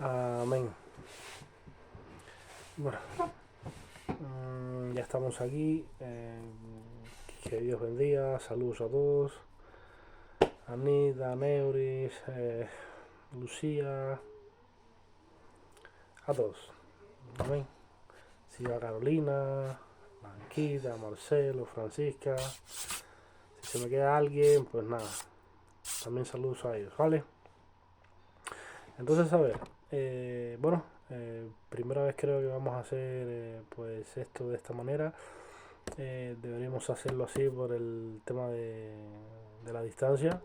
Amén. Bueno, ya estamos aquí. Que Dios bendiga. Saludos a todos. Anita, Neuris, Lucía, a todos. Amén. Silvia Carolina, Blanquita, Marcelo, Francisca. Si se me queda alguien, pues nada. También saludos a ellos, ¿vale? Entonces, a ver, primera vez creo que vamos a hacer pues esto de esta manera. Deberíamos hacerlo así por el tema de la distancia.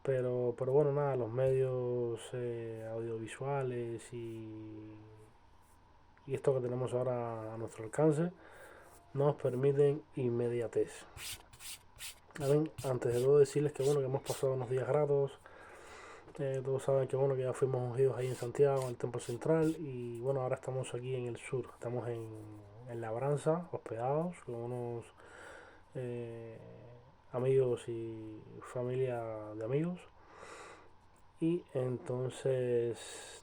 Pero bueno, nada, los medios audiovisuales y esto que tenemos ahora a nuestro alcance nos permiten inmediatez. Antes de todo decirles que bueno, que hemos pasado unos días gratos. Todos saben que bueno, que ya fuimos ungidos ahí en Santiago, en el Templo Central, y bueno, ahora estamos aquí en el sur, estamos en Labranza, hospedados con unos eh, amigos y familia de amigos. Y entonces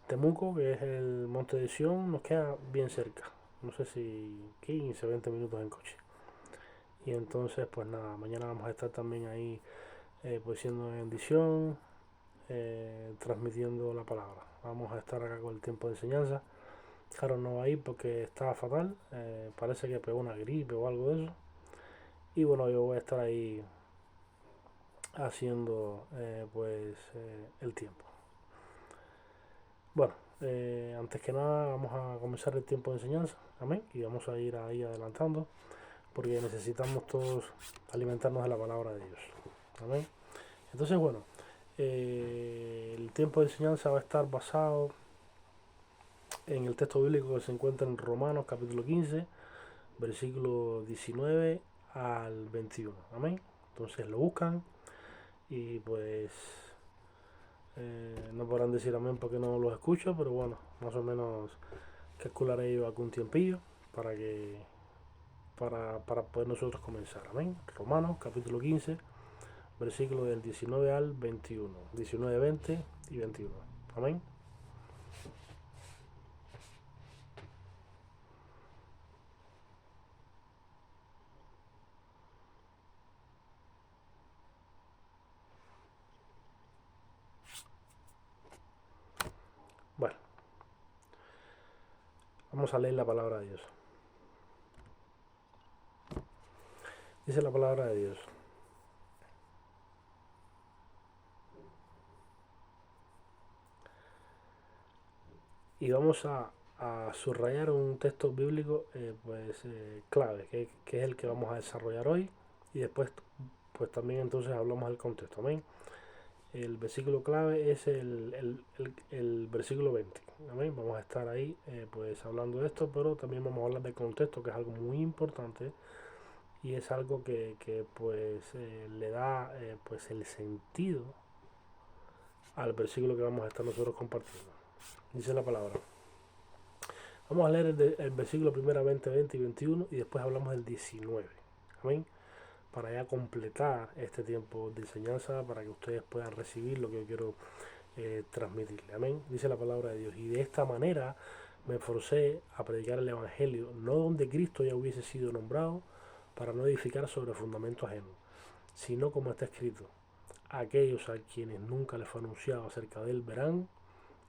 Temuco, que es el monte de Sion, nos queda bien cerca, no sé si 15 20 minutos en coche. Y entonces pues nada, mañana vamos a estar también ahí pues siendo bendición, transmitiendo la palabra. Vamos a estar acá con el tiempo de enseñanza. Claro, no va a ir porque está fatal, parece que pegó una gripe o algo de eso. Y bueno, yo voy a estar ahí haciendo el tiempo. Bueno, antes que nada vamos a comenzar el tiempo de enseñanza, amén, y vamos a ir ahí adelantando porque necesitamos todos alimentarnos de la palabra de Dios, amén. Entonces bueno, el tiempo de enseñanza va a estar basado en el texto bíblico que se encuentra en Romanos capítulo 15, versículo 19 al 21, amén. Entonces lo buscan y pues no podrán decir amén porque no los escucho, pero bueno, más o menos calcularé yo algún tiempillo para que para poder nosotros comenzar. Amén. Romanos capítulo 15, versículo del 19 al 21. 19, 20 y 21. Amén. Bueno, vamos a leer la palabra de Dios. Dice la palabra de Dios: y vamos a subrayar un texto bíblico clave, que es el que vamos a desarrollar hoy, y después pues también entonces hablamos del contexto. Amén. El versículo clave es el versículo 20. ¿Amén? Vamos a estar ahí pues hablando de esto, pero también vamos a hablar del contexto, que es algo muy importante y es algo que le da pues el sentido al versículo que vamos a estar nosotros compartiendo. Dice la palabra. Vamos a leer el versículo primeramente 20 y 21 y después hablamos del 19. Amén. Para ya completar este tiempo de enseñanza, para que ustedes puedan recibir lo que yo quiero transmitirle. Amén. Dice la palabra de Dios: y de esta manera me forcé a predicar el Evangelio, no donde Cristo ya hubiese sido nombrado, para no edificar sobre fundamento ajeno, sino como está escrito: aquellos a quienes nunca les fue anunciado acerca de él verán,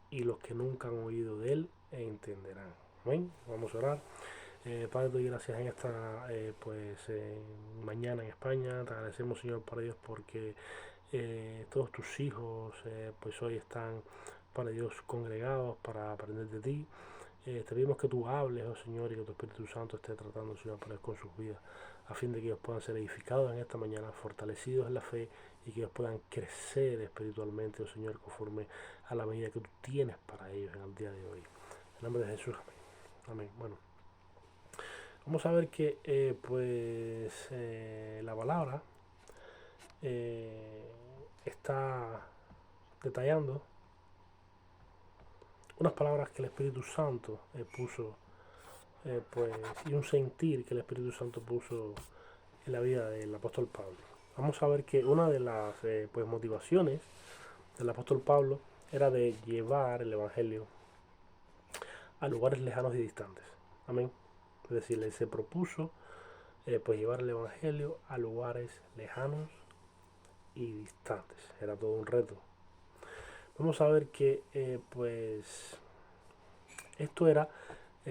y los que nunca han oído de él entenderán. Amén. Vamos a orar. Padre, te doy gracias en esta mañana en España. Te agradecemos, Señor, para Dios, porque todos tus hijos pues hoy están, para Dios, congregados para aprender de ti. Te pedimos que tú hables, oh Señor, y que tu Espíritu Santo esté tratando, Señor, para con sus vidas, a fin de que ellos puedan ser edificados en esta mañana, fortalecidos en la fe, y que ellos puedan crecer espiritualmente, oh Señor, conforme a la medida que tú tienes para ellos en el día de hoy. En nombre de Jesús, amén. Amén. Bueno, vamos a ver que la palabra está detallando unas palabras que el Espíritu Santo puso, y un sentir que el Espíritu Santo puso en la vida del apóstol Pablo. Vamos a ver que una de las motivaciones del apóstol Pablo era de llevar el Evangelio a lugares lejanos y distantes. Amén. Es decir, él se propuso pues llevar el Evangelio a lugares lejanos y distantes. Era todo un reto. Vamos a ver que pues esto era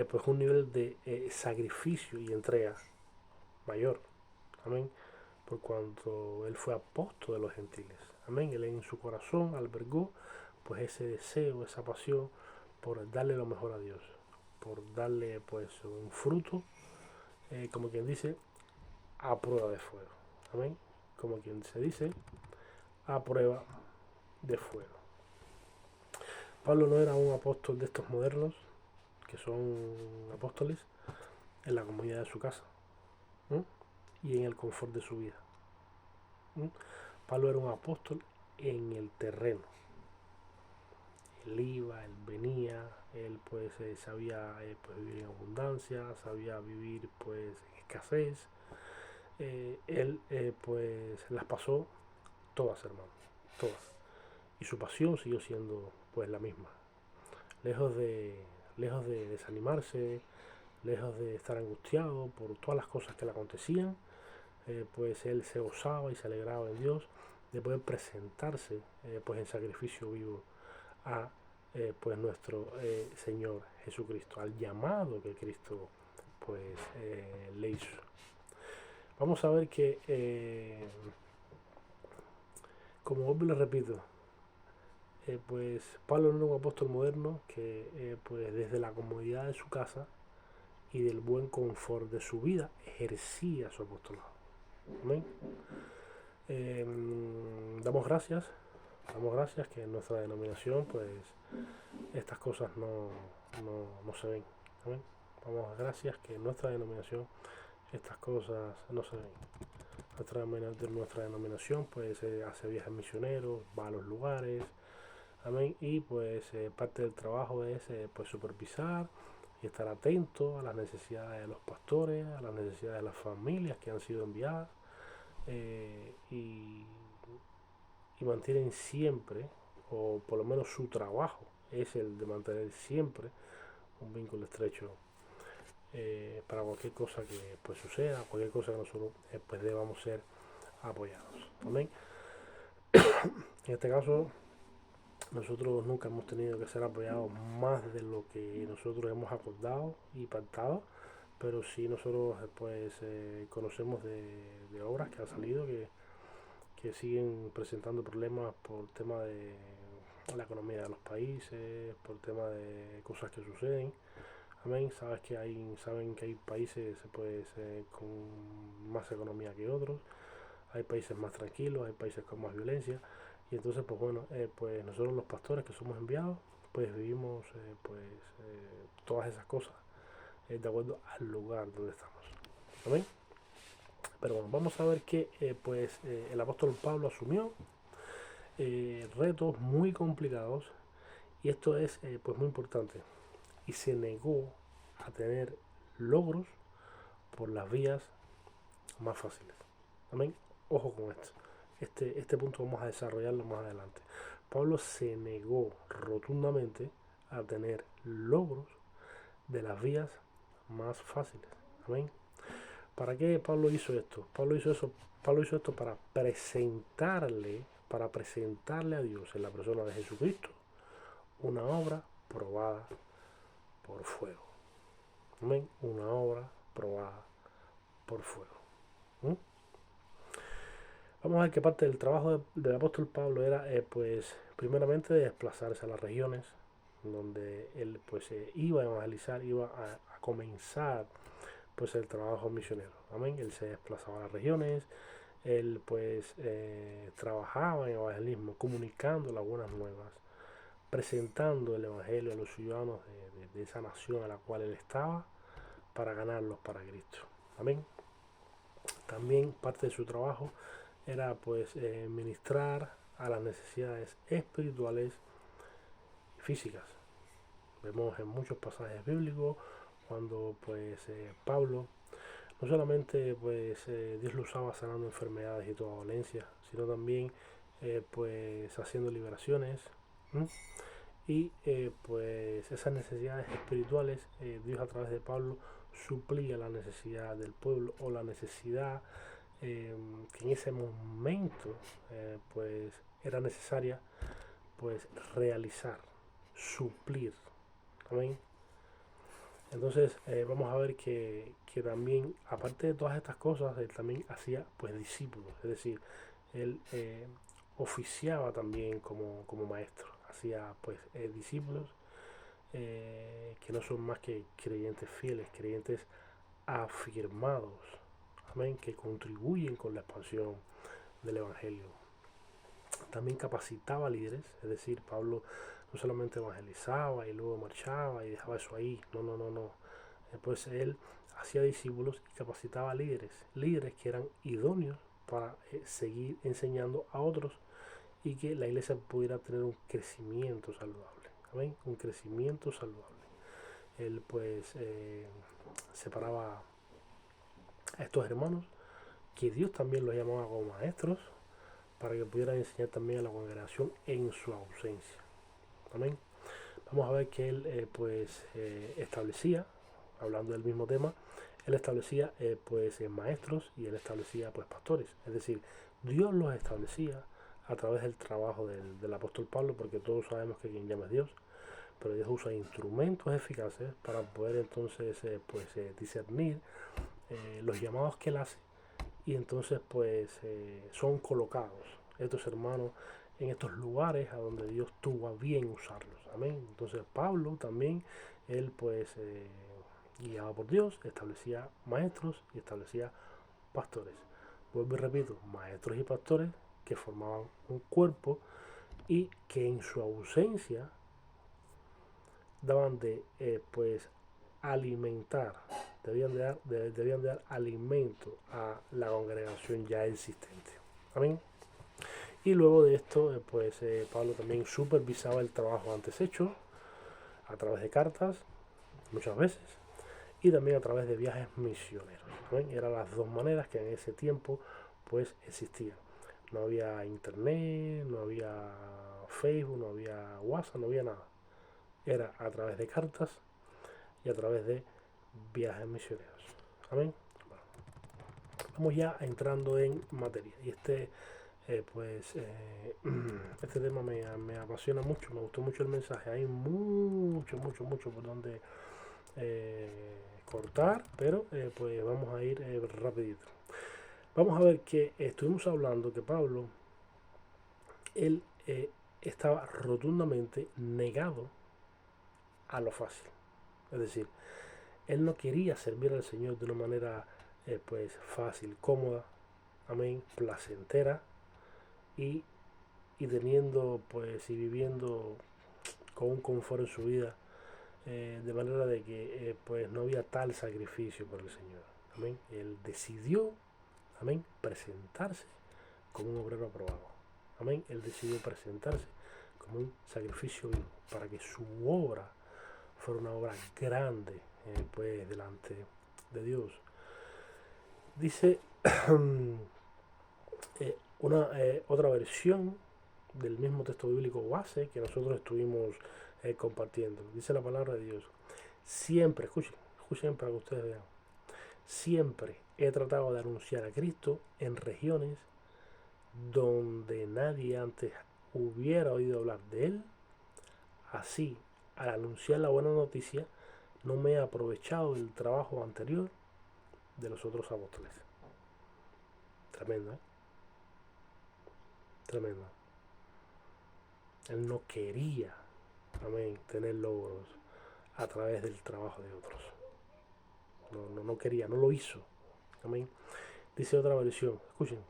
pues un nivel de sacrificio y entrega mayor. Amén. Por cuanto él fue apóstol de los gentiles. Amén. Él en su corazón albergó pues ese deseo, esa pasión por darle lo mejor a Dios, por darle pues un fruto, como quien dice, a prueba de fuego. Amén. Como quien se dice, a prueba de fuego. Pablo no era un apóstol de estos modernos, que son apóstoles en la comunidad de su casa, ¿no? Y en el confort de su vida, ¿no? Pablo era un apóstol en el terreno. Él iba, él venía, él pues sabía pues, vivir en abundancia, sabía vivir pues en escasez. Él pues las pasó todas, hermano, todas. Y su pasión siguió siendo pues la misma. Lejos de, lejos de desanimarse, lejos de estar angustiado por todas las cosas que le acontecían, pues él se gozaba y se alegraba en Dios de poder presentarse pues en sacrificio vivo a pues nuestro Señor Jesucristo, al llamado que Cristo pues le hizo. Vamos a ver que, como vuelvo y le repito, pues Pablo no era un apóstol moderno que pues desde la comodidad de su casa y del buen confort de su vida ejercía su apostolado. Amén. Eh, damos gracias, damos gracias que en nuestra denominación pues estas cosas no se ven. Amén. Damos gracias que en nuestra denominación estas cosas no se ven. Nuestra denominación pues hace viajes misioneros, va a los lugares, amén, y pues parte del trabajo es pues supervisar y estar atento a las necesidades de los pastores, a las necesidades de las familias que han sido enviadas, y mantienen siempre, o por lo menos su trabajo es el de mantener siempre un vínculo estrecho para cualquier cosa que pues suceda, cualquier cosa que nosotros pues debamos ser apoyados. Amén. En este caso, nosotros nunca hemos tenido que ser apoyados más de lo que nosotros hemos acordado y pactado, pero sí nosotros pues conocemos de obras que han salido que siguen presentando problemas por tema de la economía de los países, por tema de cosas que suceden. Amén. Saben que hay países pues con más economía que otros, hay países más tranquilos, hay países con más violencia, y entonces pues bueno, pues nosotros los pastores que somos enviados pues vivimos todas esas cosas de acuerdo al lugar donde estamos. Amén. Pero bueno, vamos a ver que pues el apóstol Pablo asumió retos muy complicados, y esto es pues muy importante, y se negó a tener logros por las vías más fáciles. Amén. Ojo con esto. Este punto vamos a desarrollarlo más adelante. Pablo se negó rotundamente a tener logros de las vías más fáciles. Amén. ¿Para qué Pablo hizo esto? Pablo hizo esto para presentarle a Dios en la persona de Jesucristo una obra probada por fuego. Amén. Una obra probada por fuego. ¿Mm? Vamos a ver que parte del trabajo del apóstol Pablo era, pues, primeramente desplazarse a las regiones donde él, pues, iba a evangelizar, iba a comenzar, pues, el trabajo misionero. Amén. Él se desplazaba a las regiones, él, pues, trabajaba en evangelismo, comunicando las buenas nuevas, presentando el evangelio a los ciudadanos de esa nación a la cual él estaba, para ganarlos para Cristo. Amén. También parte de su trabajo era pues ministrar a las necesidades espirituales y físicas. Vemos en muchos pasajes bíblicos cuando pues Pablo no solamente pues Dios lo usaba sanando enfermedades y toda dolencia, sino también pues haciendo liberaciones, ¿m? Y pues esas necesidades espirituales, Dios a través de Pablo suplía la necesidad del pueblo o la necesidad que en ese momento pues era necesaria pues realizar, suplir. Amén. Entonces vamos a ver que también, aparte de todas estas cosas, él también hacía pues discípulos, es decir, él oficiaba también como maestro, hacía pues discípulos que no son más que creyentes fieles, creyentes afirmados, amén, que contribuyen con la expansión del Evangelio. También capacitaba líderes, es decir, Pablo no solamente evangelizaba y luego marchaba y dejaba eso ahí, no. Pues él hacía discípulos y capacitaba líderes, líderes que eran idóneos para seguir enseñando a otros y que la iglesia pudiera tener un crecimiento saludable, ¿amén? Un crecimiento saludable. Él pues separaba a estos hermanos, que Dios también los llamaba como maestros, para que pudieran enseñar también a la congregación en su ausencia. Amén. Vamos a ver que él establecía, hablando del mismo tema, él establecía maestros y él establecía pues pastores. Es decir, Dios los establecía a través del trabajo del apóstol Pablo, porque todos sabemos que quien llama es Dios, pero Dios usa instrumentos eficaces para poder entonces discernir los llamados que él hace, y entonces son colocados estos hermanos en estos lugares a donde Dios tuvo a bien usarlos. Amén. Entonces Pablo también, él guiado por Dios, establecía maestros y establecía pastores. Vuelvo y repito, maestros y pastores que formaban un cuerpo y que en su ausencia daban de alimentar, debían de dar alimento a la congregación ya existente. Amén. Y luego de esto, Pablo también supervisaba el trabajo antes hecho a través de cartas, muchas veces, y también a través de viajes misioneros. ¿Amén? Eran las dos maneras que en ese tiempo pues existían. No había internet, no había Facebook, no había WhatsApp, no había nada. Era a través de cartas y a través de viajes misioneros. Amén. Bueno, vamos ya entrando en materia. Y este tema me apasiona mucho, me gustó mucho el mensaje. Hay mucho por donde cortar, pero pues vamos a ir rapidito. Vamos a ver que estuvimos hablando que Pablo, él estaba rotundamente negado a lo fácil. Es decir, él no quería servir al Señor de una manera fácil, cómoda, amén, placentera y teniendo y viviendo con un confort en su vida, de manera de que no había tal sacrificio por el Señor. Amén. Él decidió, amén, presentarse como un obrero aprobado. Amén. Él decidió presentarse como un sacrificio vivo para que su obra fuera una obra grande delante de Dios. Dice otra versión del mismo texto bíblico base que nosotros estuvimos compartiendo. Dice la palabra de Dios: siempre, escuchen para que ustedes vean, siempre he tratado de anunciar a Cristo en regiones donde nadie antes hubiera oído hablar de Él. Así, al anunciar la buena noticia, no me he aprovechado del trabajo anterior de los otros apóstoles. Tremendo, ¿eh? Tremendo. Él no quería, amén, tener logros a través del trabajo de otros. No quería, no lo hizo. Amén. Dice otra versión, escuchen: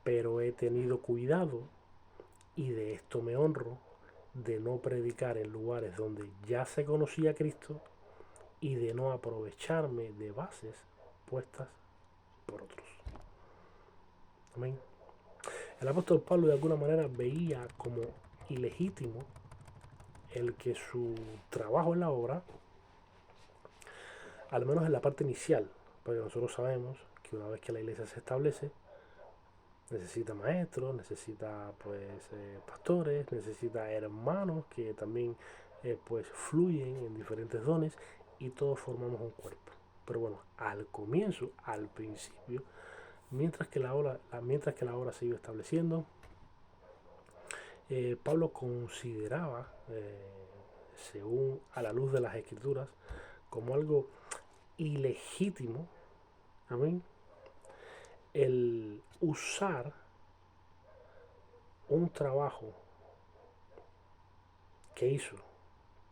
pero he tenido cuidado, y de esto me honro, de no predicar en lugares donde ya se conocía a Cristo y de no aprovecharme de bases puestas por otros. Amén. El apóstol Pablo de alguna manera veía como ilegítimo el que su trabajo en la obra, al menos en la parte inicial, porque nosotros sabemos que una vez que la iglesia se establece, Necesita maestros, necesita pues pastores, necesita hermanos que también pues fluyen en diferentes dones y todos formamos un cuerpo. Pero bueno, al comienzo, al principio, mientras que la obra se iba estableciendo, Pablo consideraba, según a la luz de las escrituras, como algo ilegítimo, amén, el usar un trabajo que hizo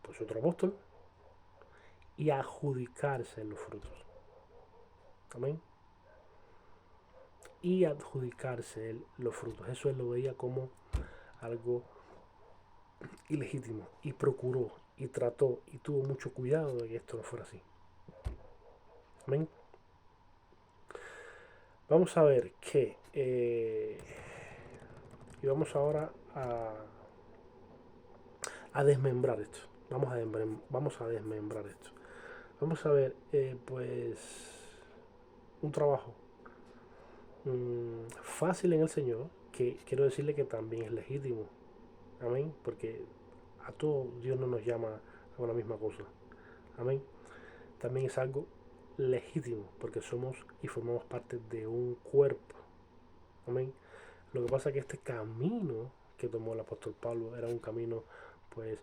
pues otro apóstol y adjudicarse en los frutos. Amén. Y adjudicarse los frutos. Eso él lo veía como algo ilegítimo y procuró y trató y tuvo mucho cuidado de que esto no fuera así. Amén. Vamos a ver que y vamos ahora a desmembrar esto. Vamos a desmembrar esto. Vamos a ver, pues, un trabajo fácil en el Señor, que quiero decirle que también es legítimo. Amén. Porque a todo Dios no nos llama a una misma cosa. Amén. También es algo legítimo, porque somos y formamos parte de un cuerpo. Amén. Lo que pasa es que este camino que tomó el apóstol Pablo era un camino pues,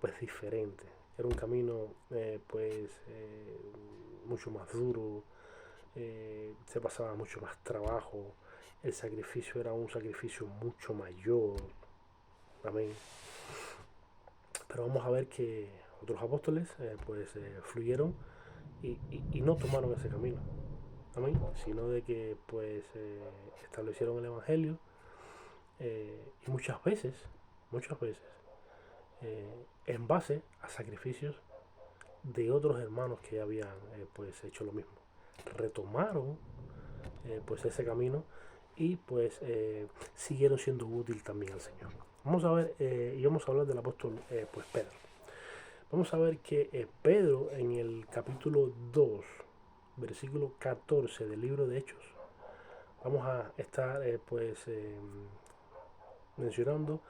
pues diferente. Era un camino mucho más duro, se pasaba mucho más trabajo, el sacrificio era un sacrificio mucho mayor. Amén. Pero vamos a ver que otros apóstoles fluyeron y no tomaron ese camino. Amén. Sino de que pues establecieron el evangelio y muchas veces en base a sacrificios de otros hermanos que ya habían pues hecho lo mismo. Retomaron pues ese camino y pues siguieron siendo útil también al Señor. Vamos a ver y vamos a hablar del apóstol pues Pedro. Vamos a ver que Pedro en el capítulo 2, versículo 14 del libro de Hechos, vamos a estar mencionando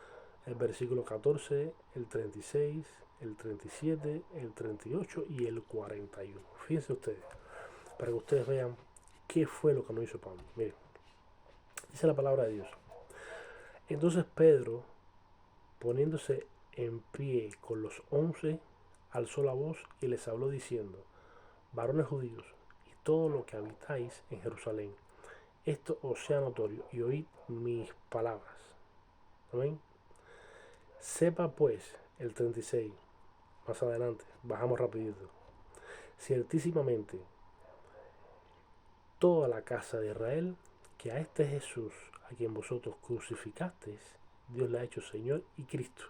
el versículo 14, el 36, el 37, el 38 y el 41. Fíjense ustedes, para que ustedes vean qué fue lo que no hizo Pablo. Miren, dice la palabra de Dios. Entonces Pedro, poniéndose en pie con los 11, alzó la voz y les habló diciendo: varones judíos y todo lo que habitáis en Jerusalén, esto os sea notorio y oíd mis palabras. Amén. Sepa pues, el 36, más adelante, bajamos rapidito. Ciertísimamente, toda la casa de Israel, que a este Jesús, a quien vosotros crucificasteis, Dios le ha hecho Señor y Cristo.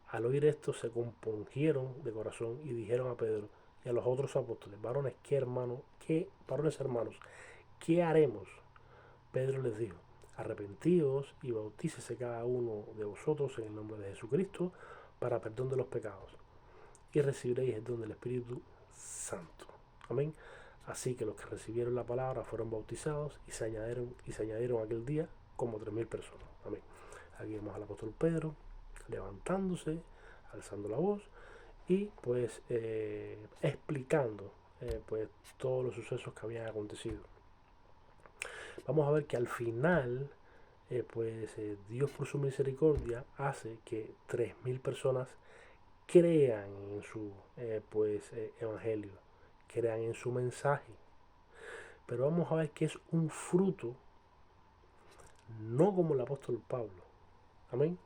Al oír esto se compungieron de corazón y dijeron a Pedro y a los otros apóstoles: varones hermanos, ¿qué haremos? Pedro les dijo: arrepentíos y bautícese cada uno de vosotros en el nombre de Jesucristo para perdón de los pecados, y recibiréis el don del Espíritu Santo. Amén. Así que los que recibieron la palabra fueron bautizados y se añadieron aquel día como 3.000 personas. Amén. Aquí vemos al apóstol Pedro levantándose, alzando la voz y pues explicando pues todos los sucesos que habían acontecido. Vamos a ver que al final Dios por su misericordia hace que 3.000 personas crean en su evangelio, crean en su mensaje. Pero vamos a ver que es un fruto, no como el apóstol Pablo. Amén.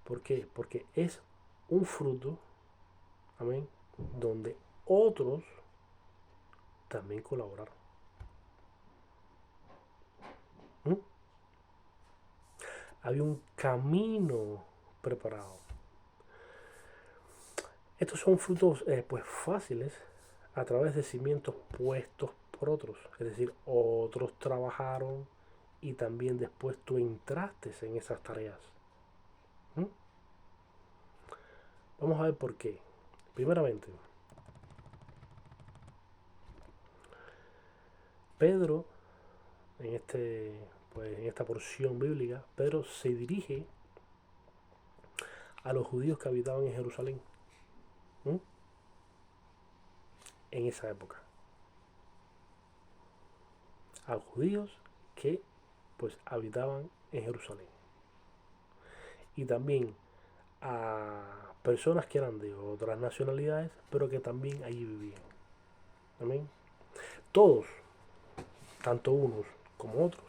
¿Por qué? Porque es un fruto, amén, donde otros también colaboraron. ¿Mm? Había un camino preparado. Estos son frutos pues fáciles a través de cimientos puestos por otros. Es decir, otros trabajaron y también después tú entraste en esas tareas. ¿Mm? Vamos a ver por qué. Primeramente, Pedro, en este pues en esta porción bíblica, Pedro se dirige a los judíos que habitaban en Jerusalén, ¿m? En esa época. A los judíos que pues habitaban en Jerusalén. Y también a personas que eran de otras nacionalidades, pero que también allí vivían. Amén. Todos, tanto unos como otros,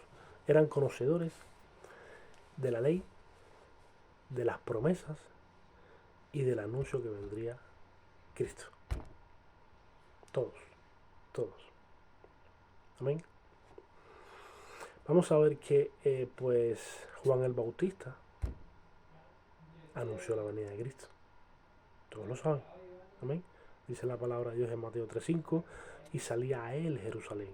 eran conocedores de la ley, de las promesas y del anuncio que vendría Cristo. Todos, todos. Amén. Vamos a ver que pues Juan el Bautista anunció la venida de Cristo. Todos lo saben. Amén. Dice la palabra de Dios en Mateo 3:5, y salía a él Jerusalén,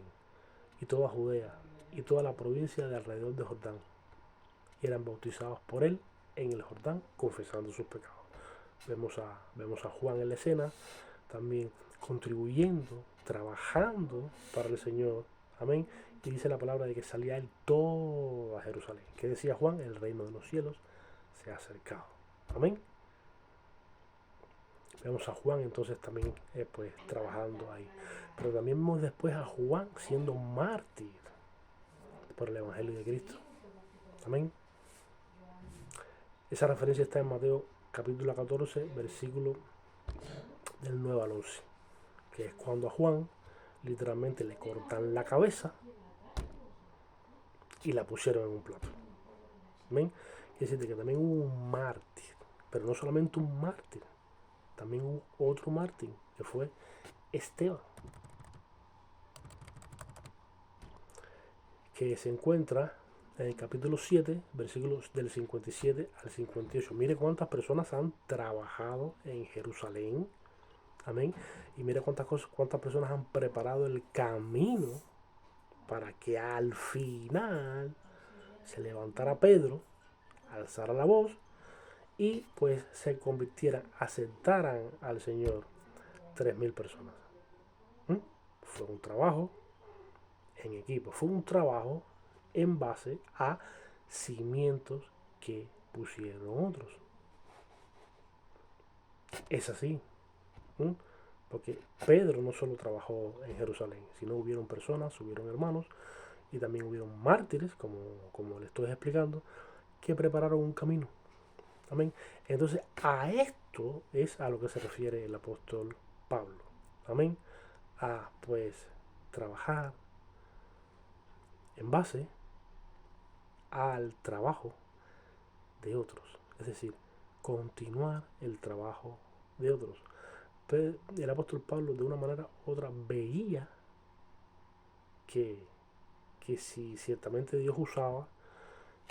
y toda Judea, y toda la provincia de alrededor de Jordán, y eran bautizados por él en el Jordán, confesando sus pecados. Vemos a Juan en la escena, también contribuyendo, trabajando para el Señor. Amén. Y dice la palabra de que salía él toda Jerusalén. ¿Qué decía Juan? El reino de los cielos se ha acercado. Amén. Vemos a Juan entonces también pues trabajando ahí. Pero también vemos después a Juan siendo mártir por el Evangelio de Cristo. Amén. Esa referencia está en Mateo capítulo 14, versículo del 9 al 11, que es cuando a Juan literalmente le cortan la cabeza y la pusieron en un plato. Amén. Quiere decir que también hubo un mártir, pero no solamente un mártir, también hubo otro mártir, que fue Esteban, que se encuentra en el capítulo 7, versículos del 57 al 58. Mire cuántas personas han trabajado en Jerusalén. Amén. Y mire cuántas personas han preparado el camino para que al final se levantara Pedro, alzara la voz y pues se convirtieran, aceptaran al Señor 3.000 personas. Fue un trabajo en equipo, fue un trabajo en base a cimientos que pusieron otros. Es así. Porque Pedro no solo trabajó en Jerusalén, sino hubieron personas, hubieron hermanos y también hubieron mártires, como le estoy explicando, que prepararon un camino. Amén. Entonces a esto es a lo que se refiere el apóstol Pablo. Amén. A pues trabajar en base al trabajo de otros. Es decir, continuar el trabajo de otros. Pero el apóstol Pablo de una manera u otra veía que si ciertamente Dios usaba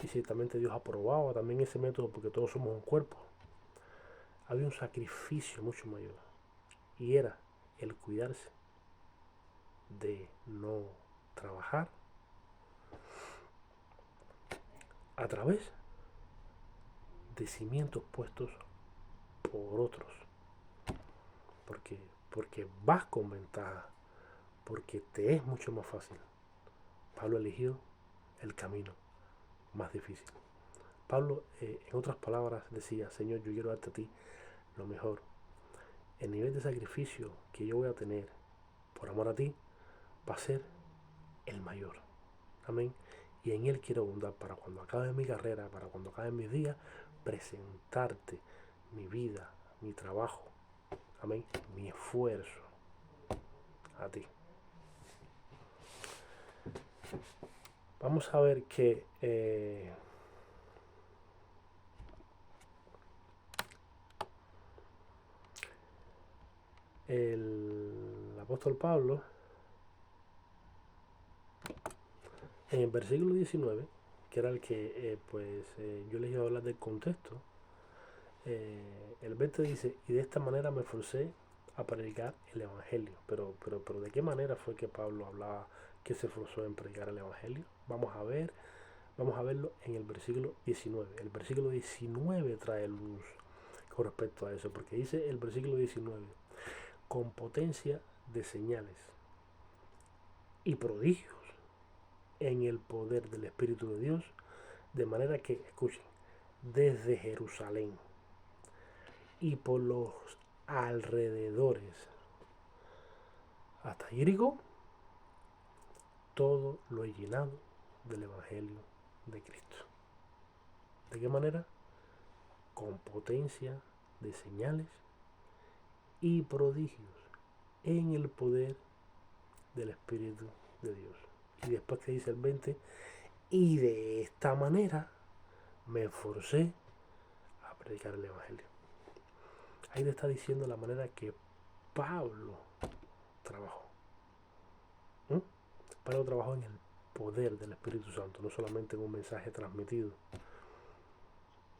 y ciertamente Dios aprobaba también ese método, porque todos somos un cuerpo, había un sacrificio mucho mayor, y era el cuidarse de no trabajar a través de cimientos puestos por otros, porque vas con ventaja, porque te es mucho más fácil. Pablo eligió el camino más difícil. Pablo, en otras palabras, decía: Señor, yo quiero darte a ti lo mejor. El nivel de sacrificio que yo voy a tener por amor a ti va a ser el mayor. Amén. Y en él quiero abundar para cuando acabe mi carrera, para cuando acabe mis días, presentarte mi vida, mi trabajo, amén, mi esfuerzo a ti. Vamos a ver que el apóstol Pablo, en el versículo 19, que era el que yo les iba a hablar del contexto, el 20 dice: y de esta manera me esforcé a predicar el evangelio. Pero ¿de qué manera fue que Pablo hablaba que se esforzó en predicar el evangelio? Vamos a verlo en el versículo 19. El versículo 19 trae luz con respecto a eso, porque dice el versículo 19: con potencia de señales y prodigios en el poder del Espíritu de Dios, de manera que, escuchen, desde Jerusalén y por los alrededores hasta Jericó, todo lo he llenado del Evangelio de Cristo. ¿De qué manera? Con potencia de señales y prodigios en el poder del Espíritu de Dios. Y después que dice el 20, y de esta manera me esforcé a predicar el Evangelio. Ahí le está diciendo la manera que Pablo trabajó. ¿Mm? Pablo trabajó en el poder del Espíritu Santo, no solamente en un mensaje transmitido.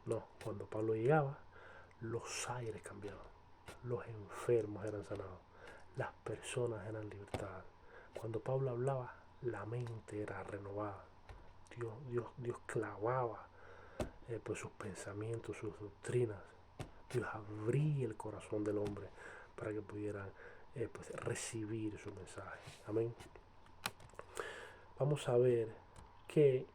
No, cuando Pablo llegaba, los aires cambiaban, los enfermos eran sanados, las personas eran libertadas. Cuando Pablo hablaba, la mente era renovada. Dios clavaba pues sus pensamientos, sus doctrinas. Dios abría el corazón del hombre para que pudieran pues recibir su mensaje. Amén. Vamos a ver que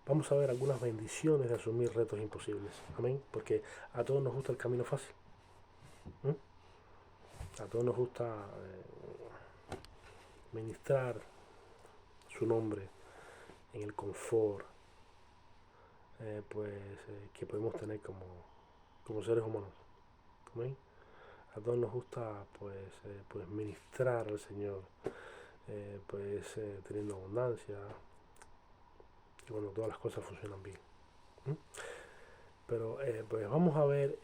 vamos a ver algunas bendiciones de asumir retos imposibles. Amén. Porque a todos nos gusta el camino fácil. ¿Mm? A todos nos gusta ministrar su nombre en el confort que podemos tener como seres humanos. ¿Amén? A todos nos gusta pues ministrar al Señor teniendo abundancia y cuando todas las cosas funcionan bien. ¿Mm? Pero pues vamos a ver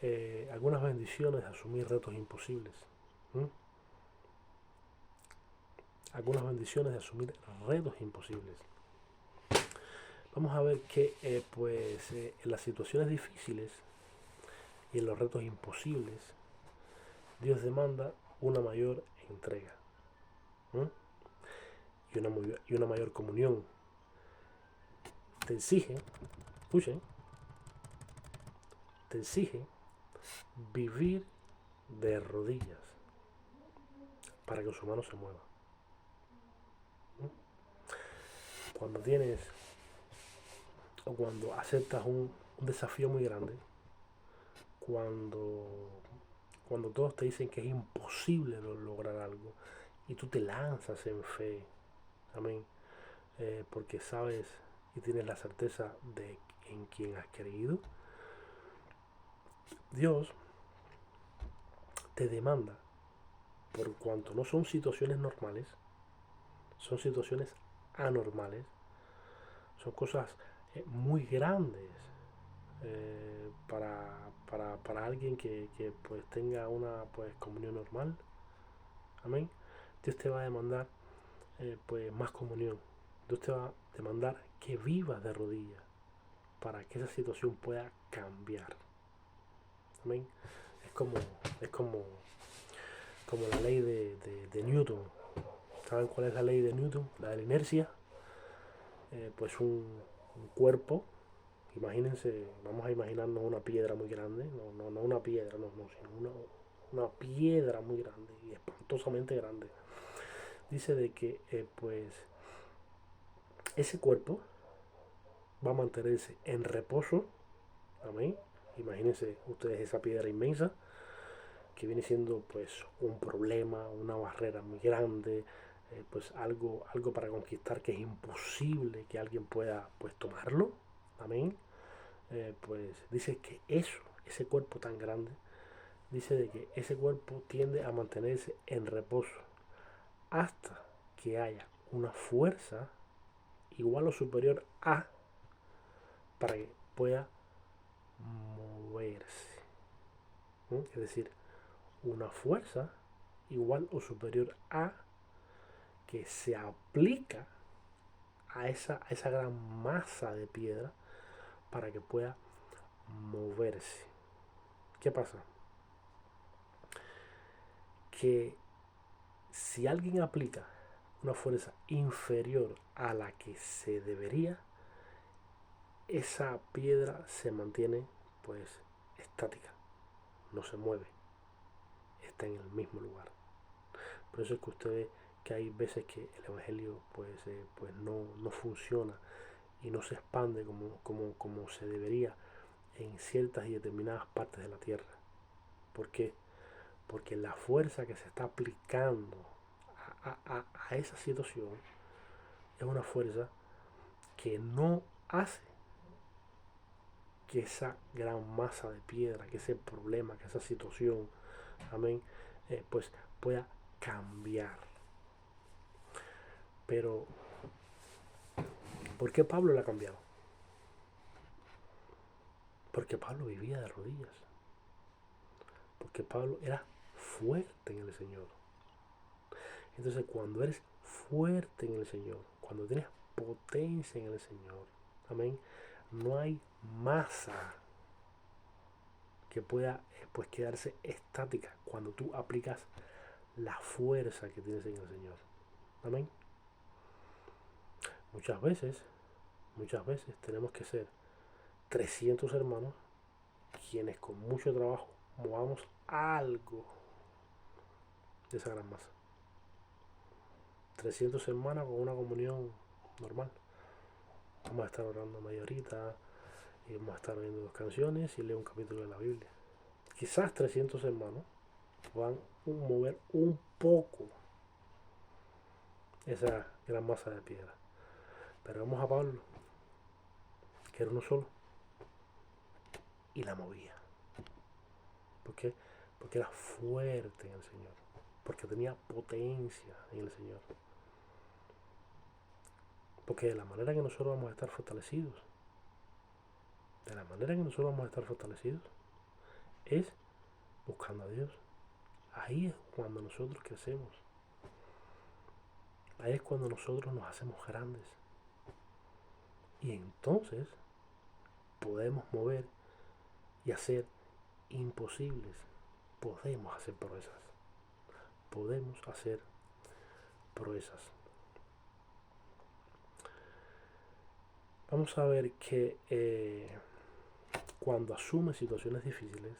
algunas bendiciones de asumir retos imposibles. ¿Mm? Algunas bendiciones de asumir retos imposibles. Vamos a ver que en las situaciones difíciles y en los retos imposibles, Dios demanda una mayor entrega. ¿Mm? Y una mayor comunión. Te exige, escuchen, te exige vivir de rodillas para que su mano se mueva. ¿Mm? Cuando tienes o cuando aceptas un desafío muy grande, cuando todos te dicen que es imposible lograr algo y tú te lanzas en fe, amén, porque sabes y tienes la certeza de en quien has creído, Dios te demanda, por cuanto no son situaciones normales, son situaciones anormales, son cosas muy grandes para alguien que pues tenga una pues comunión normal. Amén. Dios te va a demandar pues más comunión. Dios te va a demandar que vivas de rodillas para que esa situación pueda cambiar. Amén. Es como, es como, como la ley de Newton. ¿Saben cuál es la ley de Newton? La de la inercia. Pues un cuerpo. Imagínense, vamos a imaginarnos una piedra muy grande. No una piedra, sino una piedra muy grande y espantosamente grande. Dice de que pues ese cuerpo va a mantenerse en reposo. Amén. Imagínense ustedes esa piedra inmensa que viene siendo pues un problema, una barrera muy grande, pues algo para conquistar que es imposible que alguien pueda pues tomarlo. Amén. Pues dice que ese cuerpo tan grande, dice de que ese cuerpo tiende a mantenerse en reposo hasta que haya una fuerza igual o superior a para que pueda moverse. ¿Mm? Es decir, una fuerza igual o superior a que se aplica a esa gran masa de piedra para que pueda moverse. ¿Qué pasa? Que si alguien aplica una fuerza inferior a la que se debería, esa piedra se mantiene pues estática, no se mueve, está en el mismo lugar. Por eso es que usted ve que hay veces que el Evangelio pues no funciona y no se expande como se debería en ciertas y determinadas partes de la tierra. ¿Por qué? Porque la fuerza que se está aplicando a esa situación es una fuerza que no hace que esa gran masa de piedra, que ese problema, que esa situación, amén, pues pueda cambiar. Pero, ¿por qué Pablo la ha cambiado? Porque Pablo vivía de rodillas. Porque Pablo era fuerte en el Señor. Entonces, cuando eres fuerte en el Señor, cuando tienes potencia en el Señor, amén, no hay masa que pueda pues quedarse estática cuando tú aplicas la fuerza que tienes en el Señor. Amén. Muchas veces, muchas veces tenemos que ser 300 hermanos quienes con mucho trabajo movamos algo de esa gran masa. 300 hermanas con una comunión normal. Vamos a estar orando media horita y vamos a estar oyendo 2 canciones y leer un capítulo de la Biblia. Quizás 300 hermanos puedan mover un poco esa gran masa de piedra. Pero vamos a Pablo, que era uno solo, y la movía. ¿Por qué? Porque era fuerte en el Señor. Porque tenía potencia en el Señor. Porque de la manera que nosotros vamos a estar fortalecidos, de la manera que nosotros vamos a estar fortalecidos, es buscando a Dios. Ahí es cuando nosotros crecemos. Ahí es cuando nosotros nos hacemos grandes. Y entonces podemos mover y hacer imposibles. Podemos hacer proezas. Podemos hacer proezas. Vamos a ver que cuando asumes situaciones difíciles,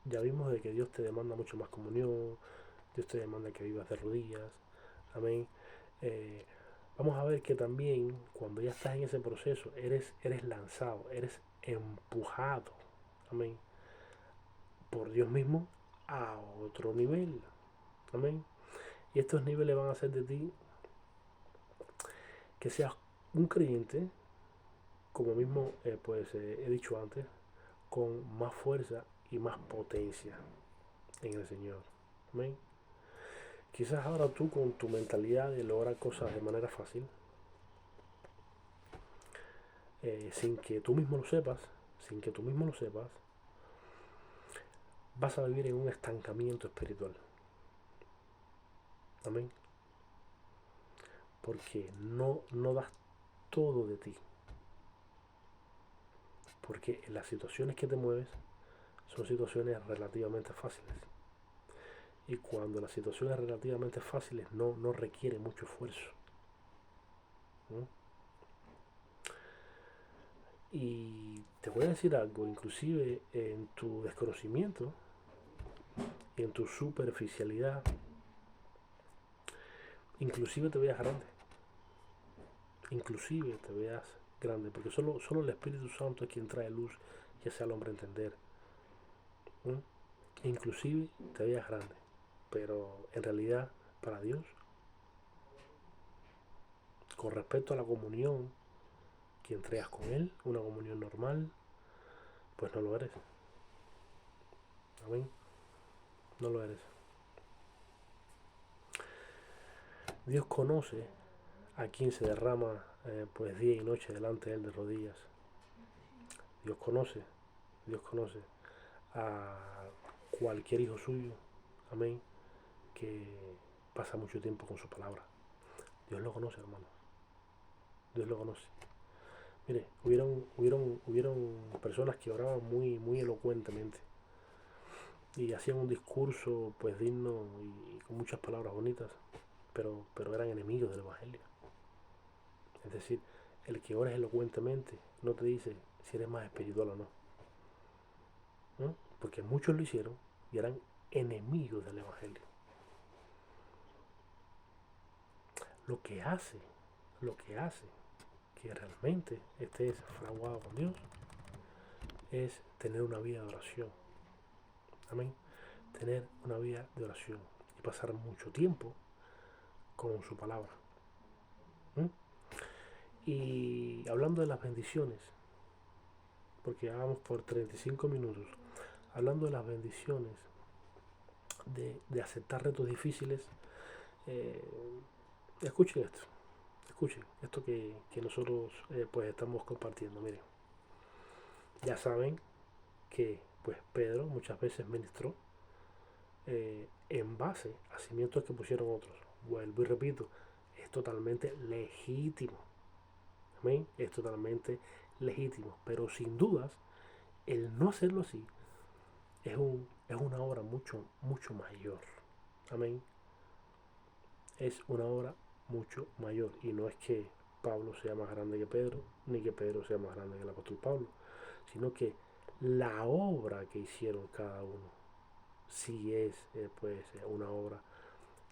ya vimos de que Dios te demanda mucho más comunión, Dios te demanda que vivas de rodillas, amén. Eh, Vamos a ver que también cuando ya estás en ese proceso, eres lanzado, eres empujado, amén, por Dios mismo a otro nivel, amén. Y estos niveles van a hacer de ti que seas un creyente, como mismo he dicho antes, con más fuerza y más potencia en el Señor, amén. Quizás ahora tú con tu mentalidad de lograr cosas de manera fácil, sin que tú mismo lo sepas, sin que tú mismo lo sepas, vas a vivir en un estancamiento espiritual. Amén. Porque no das todo de ti. Porque las situaciones que te mueves son situaciones relativamente fáciles. Y cuando las situaciones relativamente fáciles no requiere mucho esfuerzo. ¿No? Y te voy a decir algo, inclusive en tu desconocimiento y en tu superficialidad, inclusive te veas grande. Inclusive te veas grande, porque solo el Espíritu Santo es quien trae luz y hace al hombre entender. ¿No? Inclusive te veas grande, pero en realidad para Dios, con respecto a la comunión que entregas con Él, una comunión normal, pues no lo eres. Amén. No lo eres. Dios conoce a quien se derrama pues día y noche delante de Él de rodillas. Dios conoce, Dios conoce a cualquier hijo suyo, amén, que pasa mucho tiempo con su palabra. Dios lo conoce, hermano. Dios lo conoce. Mire, hubieron personas que oraban muy elocuentemente y hacían un discurso pues digno y con muchas palabras bonitas, pero eran enemigos del Evangelio. Es decir, el que ora elocuentemente no te dice si eres más espiritual o no. ¿No? Porque muchos lo hicieron y eran enemigos del Evangelio. lo que hace, lo que hace que realmente estés fraguado con Dios es tener una vida de oración. Amén. Tener una vida de oración y pasar mucho tiempo con su palabra. ¿Mm? Y hablando de las bendiciones, porque ya vamos por 35 minutos, hablando de las bendiciones de aceptar retos difíciles, eh, escuchen esto que nosotros pues estamos compartiendo. Miren, ya saben que pues Pedro muchas veces ministró en base a cimientos que pusieron otros. Vuelvo y repito, es totalmente legítimo. Amén. Es totalmente legítimo. Pero sin dudas, el no hacerlo así es una obra mucho mayor. Amén. Es una obra mucho mayor. Y no es que Pablo sea más grande que Pedro, ni que Pedro sea más grande que el apóstol Pablo, sino que la obra que hicieron cada uno sí es una obra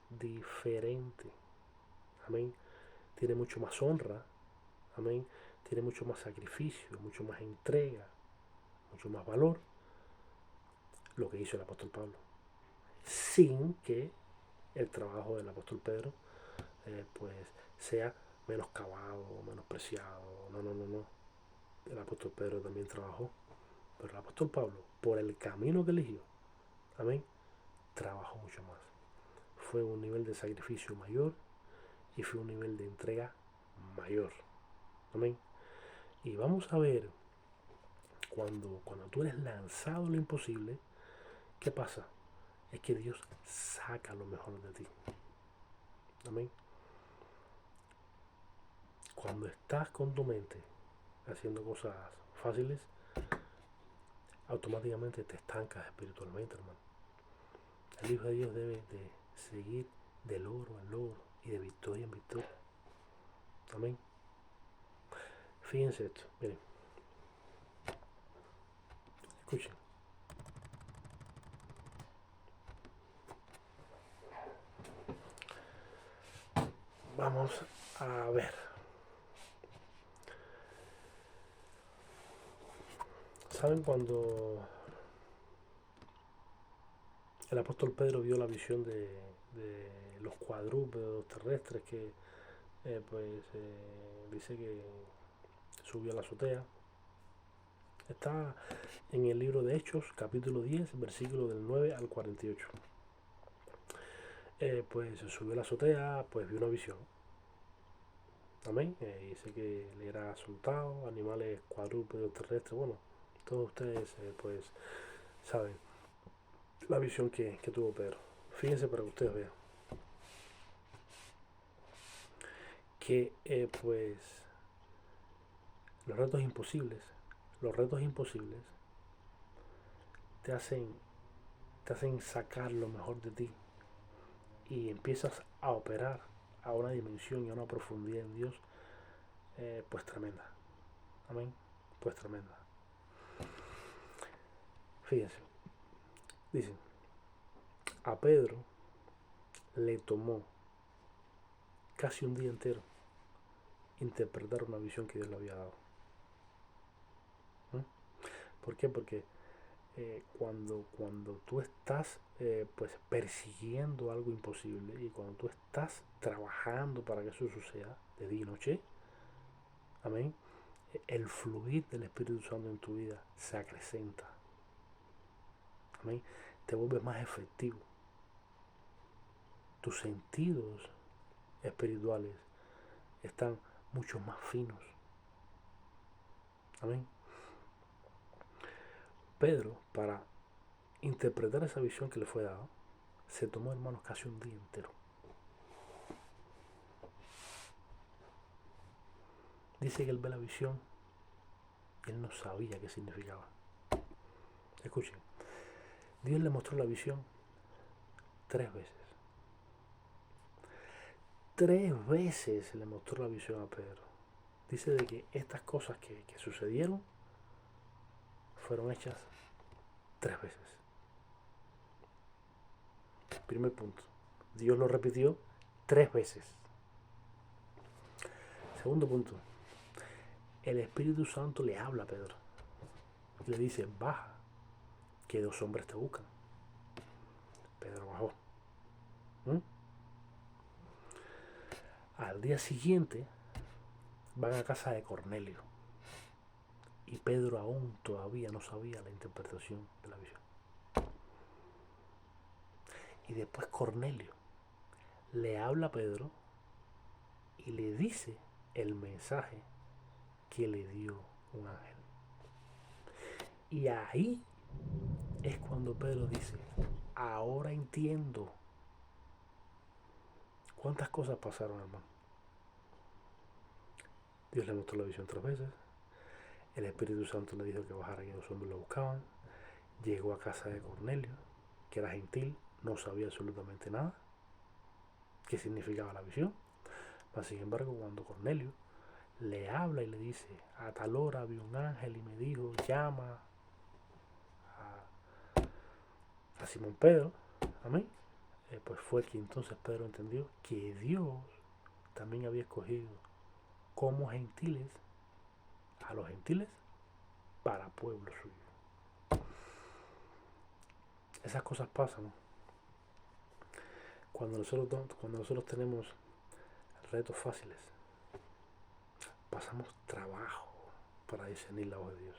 diferente. Amén. Tiene mucho más honra. Amén. Tiene mucho más sacrificio, mucho más entrega, mucho más valor lo que hizo el apóstol Pablo. Sin que el trabajo del apóstol Pedro pues sea menoscabado, menospreciado. No, no, no, no. El apóstol Pedro también trabajó. Pero el apóstol Pablo, por el camino que eligió, amén, trabajó mucho más. Fue un nivel de sacrificio mayor y fue un nivel de entrega mayor. Amén. Y vamos a ver, cuando tú eres lanzado a lo imposible, ¿qué pasa? Es que Dios saca lo mejor de ti. Amén. Cuando estás con tu mente haciendo cosas fáciles, automáticamente te estancas espiritualmente, hermano. El Hijo de Dios debe de seguir de logro en logro y de victoria en victoria. Amén. Fíjense esto, miren, escuchen. Vamos a ver. ¿Saben cuando el apóstol Pedro vio la visión de los cuadrúpedos terrestres que dice que subió a la azotea? Está en el libro de Hechos, capítulo 10, versículo del 9 al 48. Pues subió a la azotea, pues vio una visión. Amén. Dice que le era soltado, animales cuadrúpedos terrestres. Bueno, todos ustedes pues saben la visión que tuvo Pedro. Fíjense para que ustedes vean que pues los retos imposibles, los retos imposibles te hacen, te hacen sacar lo mejor de ti y empiezas a operar a una dimensión y a una profundidad en Dios pues tremenda. Amén. Pues tremenda. Fíjense, dicen, a Pedro le tomó casi un día entero interpretar una visión que Dios le había dado. ¿Mm? ¿Por qué? Porque cuando tú estás pues persiguiendo algo imposible y cuando tú estás trabajando para que eso suceda de día y noche, amén, el fluir del Espíritu Santo en tu vida se acrecenta, amén, te vuelves más efectivo, tus sentidos espirituales están mucho más finos, amén. Pedro, para interpretar esa visión que le fue dada, se tomó, hermanos, casi un día entero. Dice que él ve la visión y él no sabía qué significaba. Escuchen, Dios le mostró la visión 3 veces. 3 veces le mostró la visión a Pedro. Dice de que estas cosas que sucedieron fueron hechas 3 veces. Primer punto. Dios lo repitió 3 veces. Segundo punto, el Espíritu Santo le habla a Pedro y le dice, baja, que 2 hombres te buscan. Pedro bajó. ¿Mm? Al día siguiente van a casa de Cornelio y Pedro aún todavía no sabía la interpretación de la visión. Y después Cornelio le habla a Pedro y le dice el mensaje que le dio un ángel. Y ahí es cuando Pedro dice, ahora entiendo. ¿Cuántas cosas pasaron, hermano? Dios le mostró la visión 3 veces. El Espíritu Santo le dijo que bajara y 2 hombres lo buscaban. Llegó a casa de Cornelio, que era gentil, no sabía absolutamente nada qué significaba la visión. Mas, sin embargo, cuando Cornelio le habla y le dice, a tal hora vi un ángel y me dijo, llama a Simón Pedro, amén, pues fue que entonces Pedro entendió que Dios también había escogido como gentiles a los gentiles para pueblo suyo. Esas cosas pasan cuando nosotros tenemos retos fáciles. Pasamos trabajo para discernir la voz de Dios.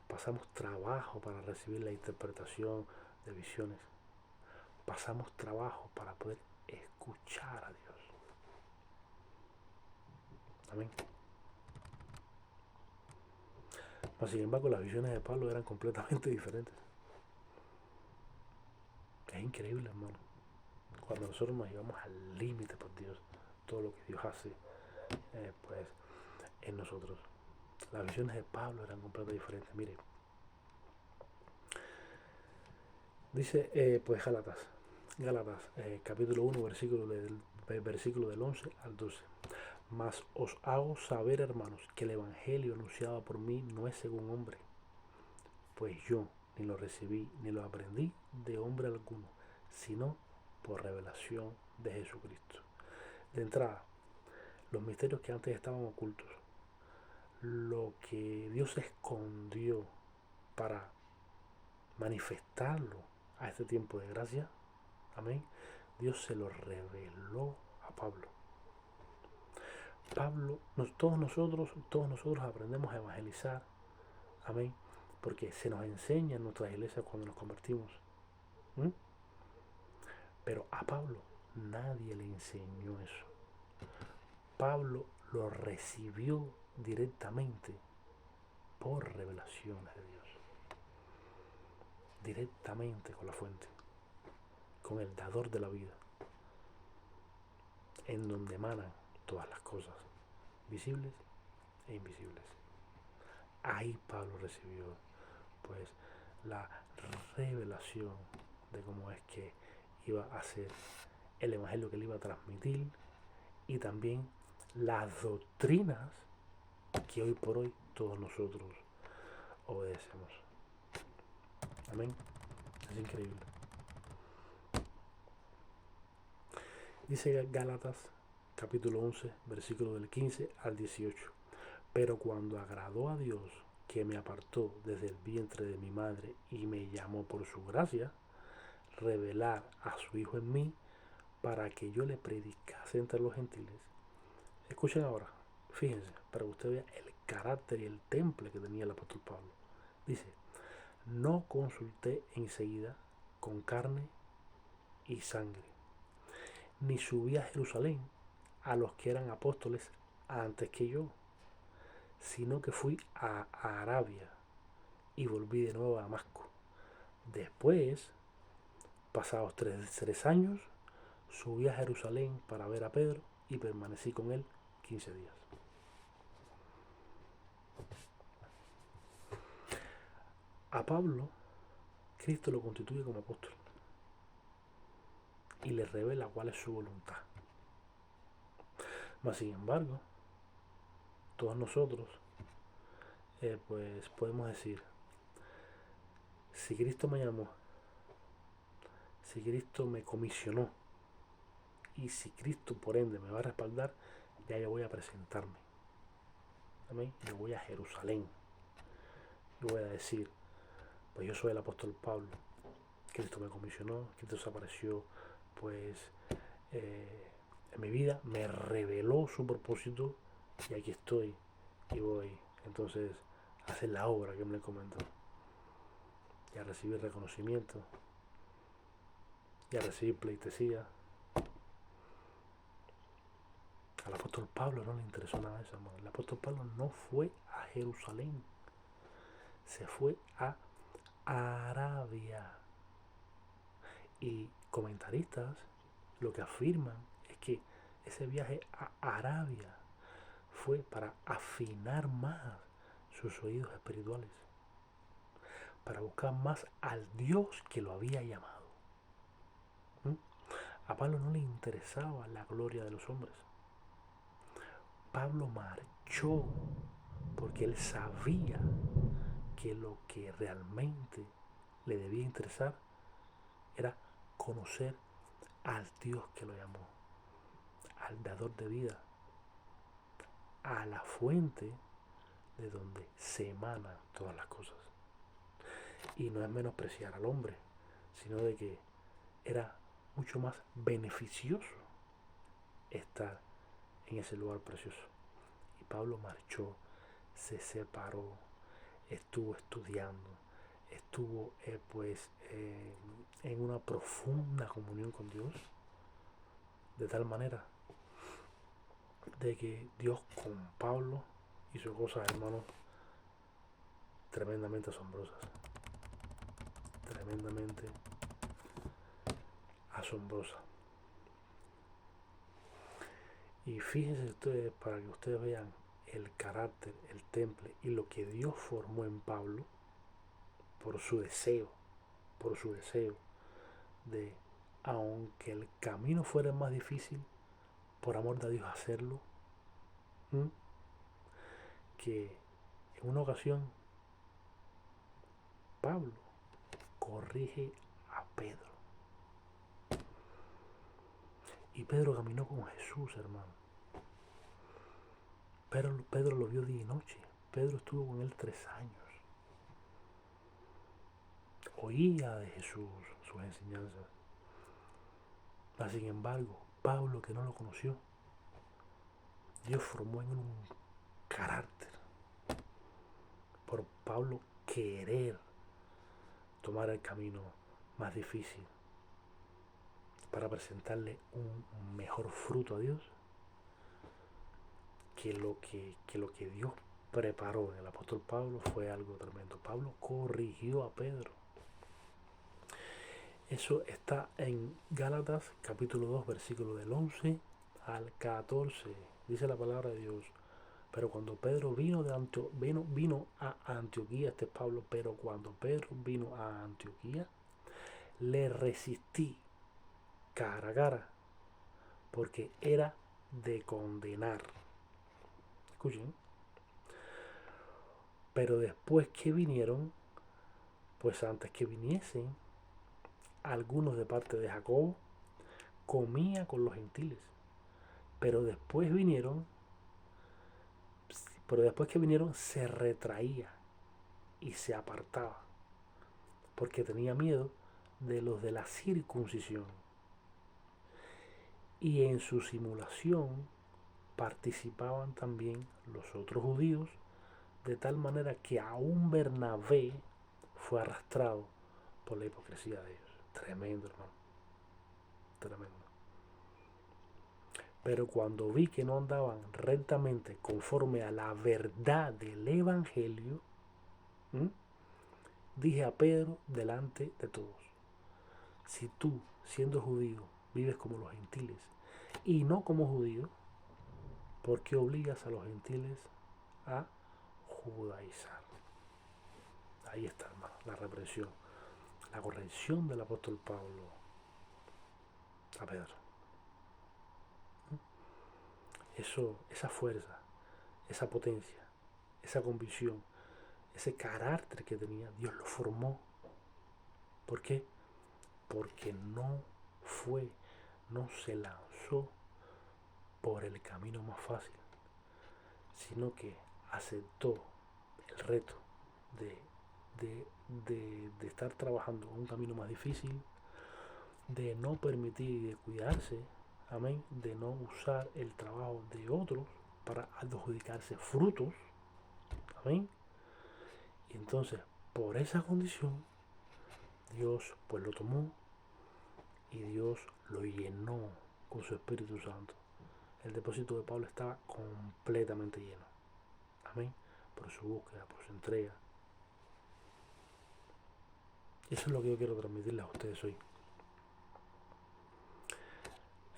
Pasamos trabajo para recibir la interpretación de visiones. Pasamos trabajo para poder escuchar a Dios. Amén. Mas, sin embargo, las visiones de Pablo eran completamente diferentes. Es increíble, hermano. Cuando nosotros nos llevamos al límite por Dios, todo lo que Dios hace, pues en nosotros. Las visiones de Pablo eran completamente diferentes. Mire, dice pues Gálatas, capítulo 1, versículo del 11 al 12. Mas os hago saber, hermanos, que el evangelio anunciado por mí no es según hombre, pues yo ni lo recibí ni lo aprendí de hombre alguno, sino por revelación de Jesucristo. De entrada, los misterios que antes estaban ocultos, lo que Dios escondió para manifestarlo a este tiempo de gracia, amén, Dios se lo reveló a Pablo. Todos nosotros aprendemos a evangelizar, amén, porque se nos enseña en nuestras iglesias cuando nos convertimos. ¿Mm? Pero a Pablo nadie le enseñó eso. Pablo lo recibió directamente por revelaciones de Dios, directamente con la fuente, con el dador de la vida, en donde emanan todas las cosas, visibles e invisibles. Ahí Pablo recibió pues la revelación de cómo es que iba a ser el evangelio que él iba a transmitir y también las doctrinas que hoy por hoy todos nosotros obedecemos. Amén. Es increíble. Dice Gálatas capítulo 11, versículo del 15 al 18. Pero cuando agradó a Dios, que me apartó desde el vientre de mi madre y me llamó por su gracia, revelar a su Hijo en mí para que yo le predicase entre los gentiles. Escuchen ahora, fíjense, para que usted vea el carácter y el temple que tenía el apóstol Pablo. Dice, no consulté enseguida con carne y sangre, ni subí a Jerusalén a los que eran apóstoles antes que yo, sino que fui a Arabia y volví de nuevo a Damasco. Después, pasados 3 años, subí a Jerusalén para ver a Pedro y permanecí con él 15 días. A Pablo, Cristo lo constituye como apóstol y le revela cuál es su voluntad. Mas, sin embargo, todos nosotros pues podemos decir, si Cristo me llamó, si Cristo me comisionó y si Cristo por ende me va a respaldar, Ya yo voy a presentarme. Amén. Yo voy a Jerusalén. Yo voy a decir, pues yo soy el apóstol Pablo. Cristo me comisionó, Cristo se apareció, pues en mi vida me reveló su propósito y aquí estoy y voy entonces a hacer la obra que me le comentó y a recibir reconocimiento y a recibir pleitesía. Al apóstol Pablo no le interesó nada de eso, hermano. El apóstol Pablo no fue a Jerusalén, se fue a Arabia. Y comentaristas lo que afirman es que ese viaje a Arabia fue para afinar más sus oídos espirituales, para buscar más al Dios que lo había llamado. ¿Mm? A Pablo no le interesaba la gloria de los hombres. Pablo marchó porque él sabía que lo que realmente le debía interesar era conocer al Dios que lo llamó, al dador de vida, a la fuente de donde se emanan todas las cosas. Y no es menospreciar al hombre, sino de que era mucho más beneficioso estar en ese lugar precioso. Y Pablo marchó, se separó, estuvo estudiando, estuvo en una profunda comunión con Dios, de tal manera de que Dios con Pablo hizo cosas, hermanos, tremendamente asombrosas, tremendamente asombrosas. Y fíjense ustedes, para que ustedes vean el carácter, el temple y lo que Dios formó en Pablo por su deseo de, aunque el camino fuera más difícil, por amor de Dios hacerlo, ¿m? Que en una ocasión Pablo corrige a Pedro. Y Pedro caminó con Jesús, hermano. Pedro lo vio día y noche. Pedro estuvo con él 3 años. Oía de Jesús sus enseñanzas. Mas, sin embargo, Pablo, que no lo conoció, Dios formó en él un carácter por Pablo querer tomar el camino más difícil para presentarle un mejor fruto a Dios que lo que Dios preparó en el apóstol Pablo fue algo tremendo. Pablo corrigió a Pedro. Eso está en Gálatas capítulo 2 versículo del 11 al 14. Dice la palabra de Dios. Pero cuando Pedro vino a Antioquía, este es Pablo, pero cuando Pedro vino a Antioquía, le resistí cara a cara, porque era de condenar. Escuchen. Pero después que vinieron, pues antes que viniesen, algunos de parte de Jacobo, comía con los gentiles. Pero después vinieron, pero después que vinieron se retraía y se apartaba, porque tenía miedo de los de la circuncisión. Y en su simulación participaban también los otros judíos, de tal manera que aún Bernabé fue arrastrado por la hipocresía de ellos. Tremendo, hermano. Tremendo. Pero cuando vi que no andaban rectamente conforme a la verdad del Evangelio, ¿m? Dije a Pedro delante de todos: si tú, siendo judío, vives como los gentiles y no como judío, ¿por qué obligas a los gentiles a judaizar? Ahí está, hermano, la represión, la corrección del apóstol Pablo a Pedro. Eso, esa fuerza, esa potencia, esa convicción, ese carácter que tenía, Dios lo formó. ¿Por qué? Porque no se lanzó por el camino más fácil, sino que aceptó el reto de, de estar trabajando en un camino más difícil, de no permitir y de cuidarse, amén, de no usar el trabajo de otros para adjudicarse frutos, amén. Y entonces, por esa condición, Dios pues lo tomó y Dios lo llenó con su Espíritu Santo. El depósito de Pablo estaba completamente lleno, amén, por su búsqueda, por su entrega. Eso es lo que yo quiero transmitirles a ustedes hoy.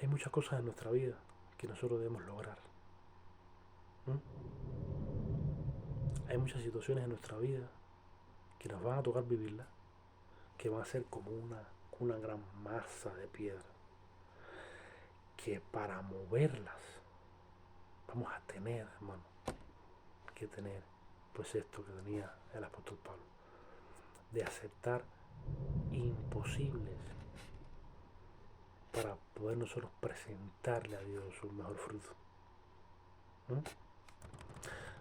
Hay muchas cosas en nuestra vida que nosotros debemos lograr. ¿Mm? Hay muchas situaciones en nuestra vida que nos van a tocar vivirlas, que van a ser como una gran masa de piedra, que para moverlas vamos a tener, hermano, que tener pues esto que tenía el apóstol Pablo, de aceptar imposibles para poder nosotros presentarle a Dios un mejor fruto. ¿Mm?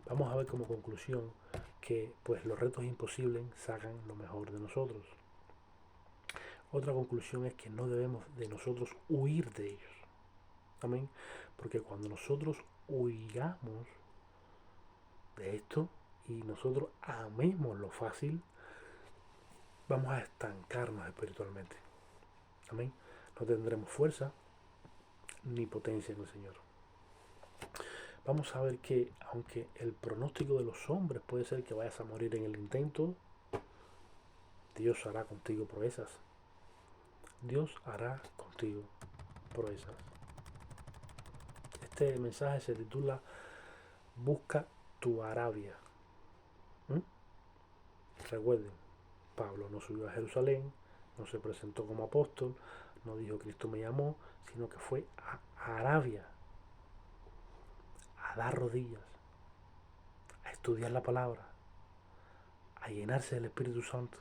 Vamos a ver como conclusión que pues los retos imposibles sacan lo mejor de nosotros. Otra conclusión es que no debemos de nosotros huir de ellos. Amén. Porque cuando nosotros huyamos de esto y nosotros amemos lo fácil, vamos a estancarnos espiritualmente. Amén. No tendremos fuerza ni potencia en el Señor. Vamos a ver que aunque el pronóstico de los hombres puede ser que vayas a morir en el intento, Dios hará contigo proezas. Dios hará contigo proezas. Este mensaje se titula Busca tu Arabia. ¿Mm? Recuerden, Pablo no subió a Jerusalén, no se presentó como apóstol, no dijo Cristo me llamó, sino que fue a Arabia a dar rodillas, a estudiar la palabra, a llenarse del Espíritu Santo,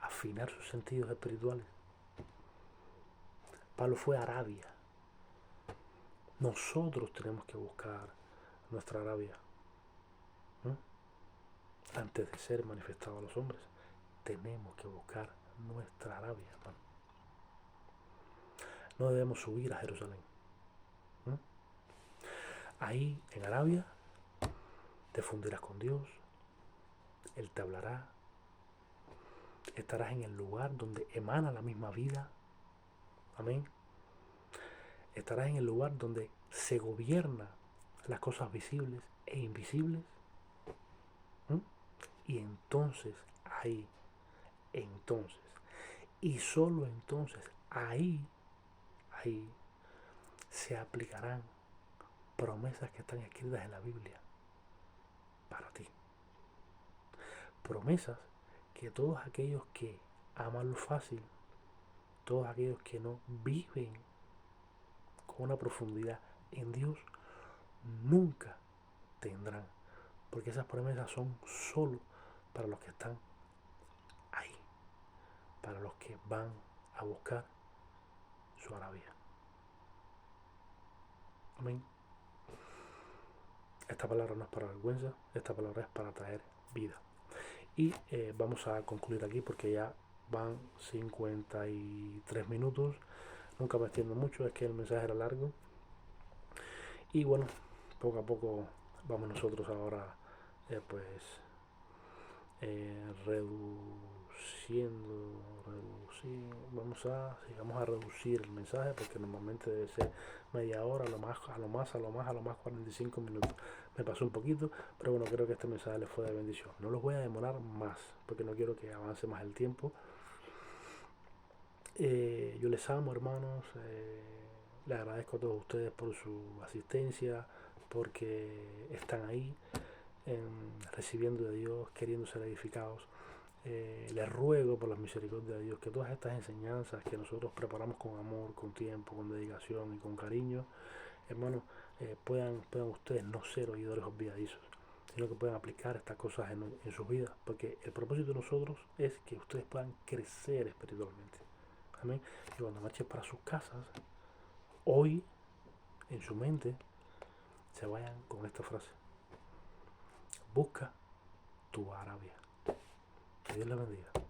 a afinar sus sentidos espirituales. Pablo fue a Arabia. Nosotros tenemos que buscar nuestra Arabia. Antes de ser manifestado a los hombres, tenemos que buscar nuestra Arabia, hermano. No debemos subir a Jerusalén. Ahí, en Arabia, te fundirás con Dios, Él te hablará, estarás en el lugar donde emana la misma vida, amén. Estarás en el lugar donde se gobierna las cosas visibles e invisibles. Y entonces, entonces, y solo entonces, ahí se aplicarán promesas que están escritas en la Biblia para ti. Promesas que todos aquellos que aman lo fácil, todos aquellos que no viven con una profundidad en Dios, nunca tendrán. Porque esas promesas son solo para los que están ahí, para los que van a buscar su Arabia. Amén. Esta palabra no es para vergüenza, esta palabra es para traer vida. Y vamos a concluir aquí porque ya van 53 minutos. Nunca me extiendo mucho, es que el mensaje era largo. Y bueno, poco a poco vamos nosotros ahora vamos a reducir el mensaje porque normalmente debe ser media hora, a lo más 45 minutos. Me pasó un poquito, pero bueno, creo que este mensaje les fue de bendición. No los voy a demorar más porque no quiero que avance más el tiempo. Yo les amo, hermanos. Les agradezco a todos ustedes por su asistencia, porque están ahí recibiendo de Dios, queriendo ser edificados. Les ruego por la misericordia de Dios que todas estas enseñanzas que nosotros preparamos con amor, con tiempo, con dedicación y con cariño, hermanos, puedan ustedes no ser oidores olvidadizos, sino que puedan aplicar estas cosas en sus vidas, porque el propósito de nosotros es que ustedes puedan crecer espiritualmente. Amén. Y cuando marchen para sus casas, hoy en su mente se vayan con esta frase: busca tu Arabia. Que Dios les bendiga.